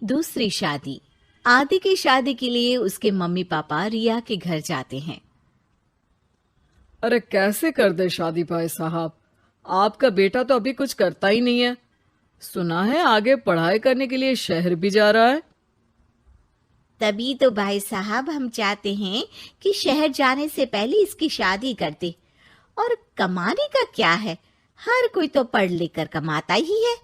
दूसरी शादी। आदि की शादी के लिए उसके मम्मी पापा रिया के घर जाते हैं। अरे कैसे कर दे शादी भाई साहब। आपका बेटा तो अभी कुछ करता ही नहीं है। सुना है आगे पढ़ाई करने के लिए शहर भी जा रहा है। तभी तो भाई साहब हम चाहते हैं कि शहर जाने से पहले इसकी शादी कर दे। और कमाने का क्या है, हर कोई तो पढ़ लिख कर कमाता ही है।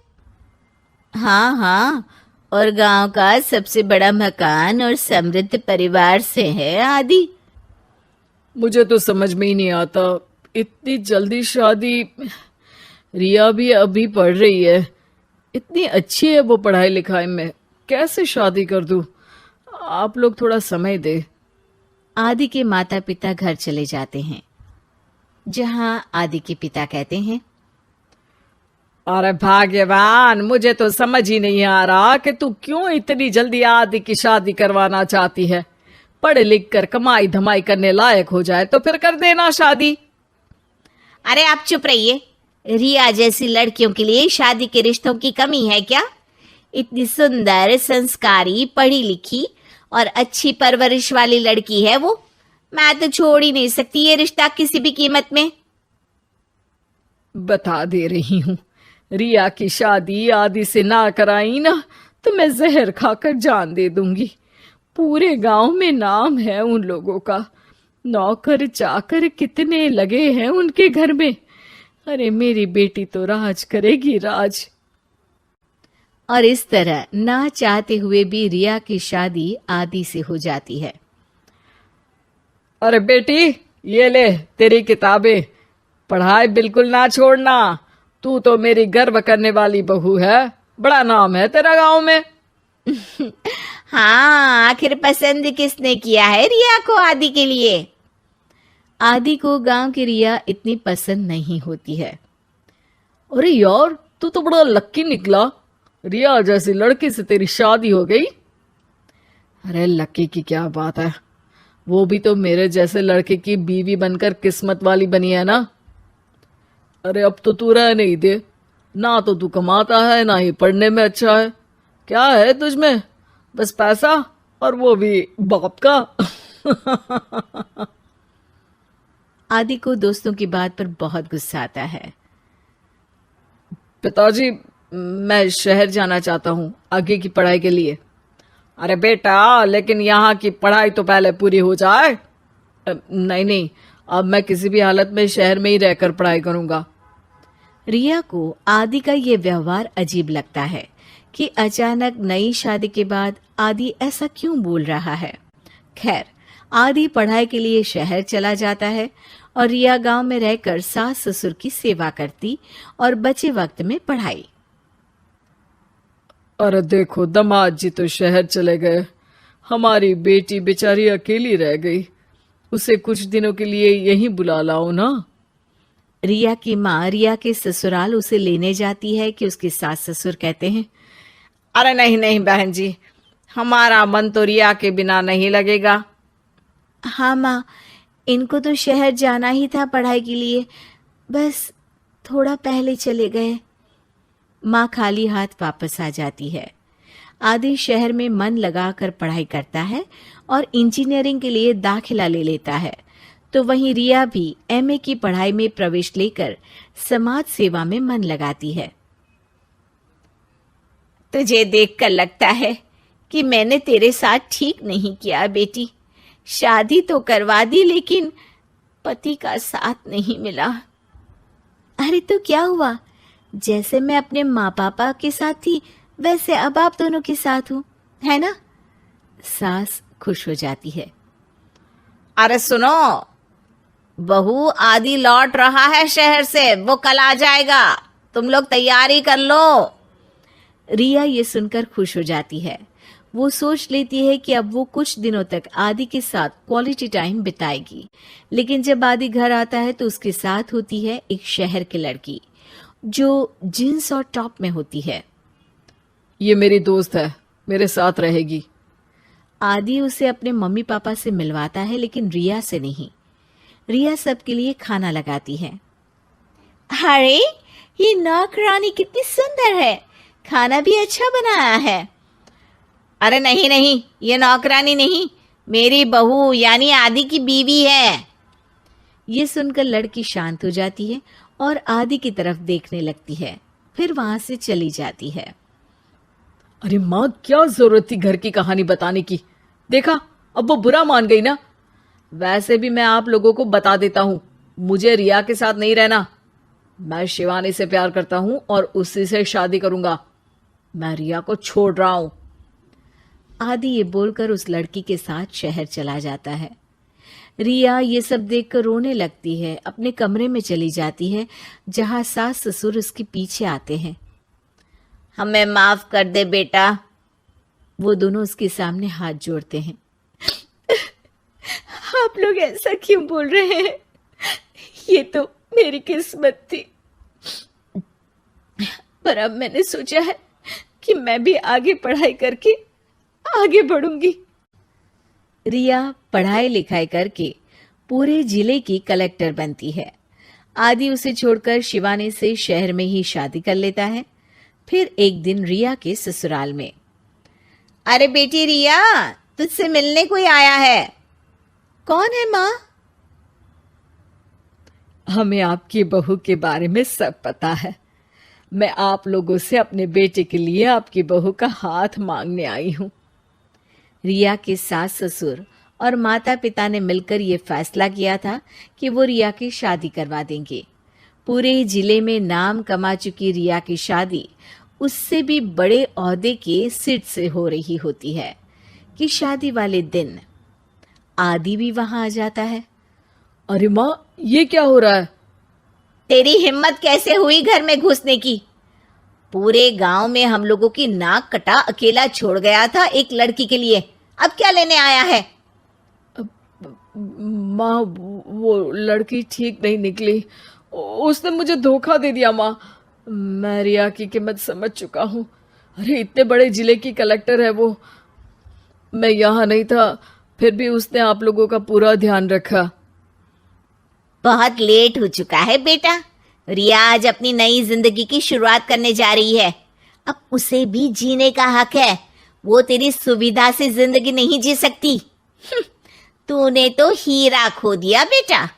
हाँ हाँ, और गांव का सबसे बड़ा मकान और समृद्ध परिवार से है आदि। मुझे तो समझ में ही नहीं आता, इतनी जल्दी शादी। रिया भी अभी पढ़ रही है, इतनी अच्छी है वो पढ़ाई लिखाई में, कैसे शादी कर दूं। आप लोग थोड़ा समय दे। आदि के माता पिता घर चले जाते हैं, जहां आदि के पिता कहते हैं, अरे भाग्यवान, मुझे तो समझ ही नहीं आ रहा कि तू क्यों इतनी जल्दी आदि की शादी करवाना चाहती है। पढ़ लिख कर कमाई धमाई करने लायक हो जाए तो फिर कर देना शादी। अरे आप चुप रहिए। रिया जैसी लड़कियों के लिए शादी के रिश्तों की कमी है क्या? इतनी सुंदर, संस्कारी, पढ़ी लिखी और अच्छी परवरिश वाली लड़की है वो। मैं तो छोड़ ही नहीं सकती ये रिश्ता किसी भी कीमत में। बता दे रही हूँ, रिया की शादी आदि से ना कराई ना तो मैं जहर खाकर जान दे दूंगी। पूरे गांव में नाम है उन लोगों का, नौकर चाकर कितने लगे हैं उनके घर में। अरे मेरी बेटी तो राज करेगी, राज। और इस तरह ना चाहते हुए भी रिया की शादी आदि से हो जाती है। अरे बेटी, ये ले तेरी किताबें, पढ़ाई बिल्कुल ना छोड़ना। तू तो मेरी गर्व करने वाली बहू है, बड़ा नाम है तेरा गांव में। हाँ, आखिर पसंद किसने किया है रिया को आदि के लिए? आदि को गांव की रिया इतनी पसंद नहीं होती है। अरे यार, तू तो बड़ा लक्की निकला, रिया जैसी लड़की से तेरी शादी हो गई। अरे लक्की की क्या बात है, वो भी तो मेरे जैसे लड़के की बीवी बनकर किस्मत वाली बनी है ना। अरे अब तो तू रह नहीं दे, ना तो तू कमाता है ना ही पढ़ने में अच्छा है। क्या है तुझमें? बस पैसा, और वो भी बाप का। आदि को दोस्तों की बात पर बहुत गुस्सा आता है। पिताजी, मैं शहर जाना चाहता हूँ आगे की पढ़ाई के लिए। अरे बेटा, लेकिन यहाँ की पढ़ाई तो पहले पूरी हो जाए। नहीं नहीं, अब मैं किसी भी हालत में शहर में ही रहकर पढ़ाई करूंगा। रिया को आदि का ये व्यवहार अजीब लगता है कि अचानक नई शादी के बाद आदि ऐसा क्यों बोल रहा है। खैर, आदि पढ़ाई के लिए शहर चला जाता है और रिया गांव में रहकर सास ससुर की सेवा करती और बचे वक्त में पढ़ाई। अरे देखो, दामाद जी तो शहर चले गए, हमारी बेटी बेचारी अकेली रह गई। उसे कुछ दिनों के लिए यहीं बुला लाओ ना। रिया की माँ रिया के ससुराल उसे लेने जाती है कि उसके सास ससुर कहते हैं, अरे नहीं नहीं बहन जी, हमारा मन तो रिया के बिना नहीं लगेगा। हाँ माँ, इनको तो शहर जाना ही था पढ़ाई के लिए, बस थोड़ा पहले चले गए। माँ खाली हाथ वापस आ जाती है। आदि शहर में मन लगाकर पढ़ाई करता है और इंजीनियरिंग के लिए दाखिला ले लेता है, तो वहीं रिया भी एमए की पढ़ाई में प्रवेश लेकर समाज सेवा में मन लगाती है। तुझे देखकर लगता है कि मैंने तेरे साथ ठीक नहीं किया बेटी। शादी तो करवा दी लेकिन पति का साथ नहीं मिला। अरे तो क्या हुआ, जैसे मैं अपने माँ पापा के साथ थी वैसे अब आप दोनों के साथ हूँ, है ना? सास खुश हो जाती है। अरे सुनो, बहू आदि लौट रहा है शहर से, वो कल आ जाएगा, तुम लोग तैयारी कर लो। रिया ये सुनकर खुश हो जाती है। वो सोच लेती है कि अब वो कुछ दिनों तक आदि के साथ क्वालिटी टाइम बिताएगी। लेकिन जब आदि घर आता है तो उसके साथ होती है एक शहर की लड़की जो जींस और टॉप में होती है। ये मेरी दोस्त है, मेरे साथ रहेगी। आदि उसे अपने मम्मी पापा से मिलवाता है लेकिन रिया से नहीं। रिया सबके लिए खाना लगाती है। अरे ये नौकरानी कितनी सुंदर है, खाना भी अच्छा बनाया है। अरे नहीं नहीं, ये नौकरानी नहीं, मेरी बहू यानी आदि की बीवी है। ये सुनकर लड़की शांत हो जाती है और आदि की तरफ देखने लगती है, फिर वहां से चली जाती है। अरे माँ, क्या जरूरत थी घर की कहानी बताने की? देखा, अब वो बुरा मान गई ना। वैसे भी मैं आप लोगों को बता देता हूं, मुझे रिया के साथ नहीं रहना। मैं शिवानी से प्यार करता हूं और उसी से शादी करूंगा। मैं रिया को छोड़ रहा हूं। आदि ये बोलकर उस लड़की के साथ शहर चला जाता है। रिया ये सब देखकर रोने लगती है, अपने कमरे में चली जाती है जहां सास ससुर उसके पीछे आते हैं। हमें माफ कर दे बेटा। वो दोनों उसके सामने हाथ जोड़ते हैं। आप लोग ऐसा क्यों बोल रहे हैं? ये तो मेरी किस्मत थी, पर अब मैंने सोचा है कि मैं भी आगे पढ़ाई करके आगे बढ़ूंगी। रिया पढ़ाई लिखाई करके पूरे जिले की कलेक्टर बनती है। आदि उसे छोड़कर शिवानी से शहर में ही शादी कर लेता है। फिर एक दिन रिया के ससुराल में, अरे बेटी रिया, तुझसे मिलने कोई आया है। कौन है माँ? हमें आपकी बहू के बारे में सब पता है। मैं आप लोगों से अपने बेटे के लिए आपकी बहू का हाथ मांगने आई हूं। रिया के सास ससुर और माता पिता ने मिलकर ये फैसला किया था कि वो रिया की शादी करवा देंगे। पूरे जिले में नाम कमा चुकी रिया की शादी उससे भी बड़े ओहदे के सिट से हो रही होती है कि शादी वाले दिन आदि भी वहां आ जाता है। अरे माँ, ये क्या हो रहा है? तेरी हिम्मत कैसे हुई घर में घुसने की? पूरे गांव में हम लोगों की नाक कटा अकेला छोड़ गया था एक लड़की के लिए, अब क्या लेने आया है? माँ, वो लड़की ठीक नहीं निकली। उसने मुझे धोखा दे दिया माँ। मैं रिया की कीमत समझ चुका हूँ। अरे इतने बड़े जिले की कलेक्टर है वो। मैं यहाँ नहीं था, फिर भी उसने आप लोगों का पूरा ध्यान रखा। बहुत लेट हो चुका है बेटा। रिया आज अपनी नई जिंदगी की शुरुआत करने जा रही है, अब उसे भी जीने का हक है। वो तेरी सुविधा से जिंदगी नहीं जी सकती। तूने तो हीरा खो दिया बेटा।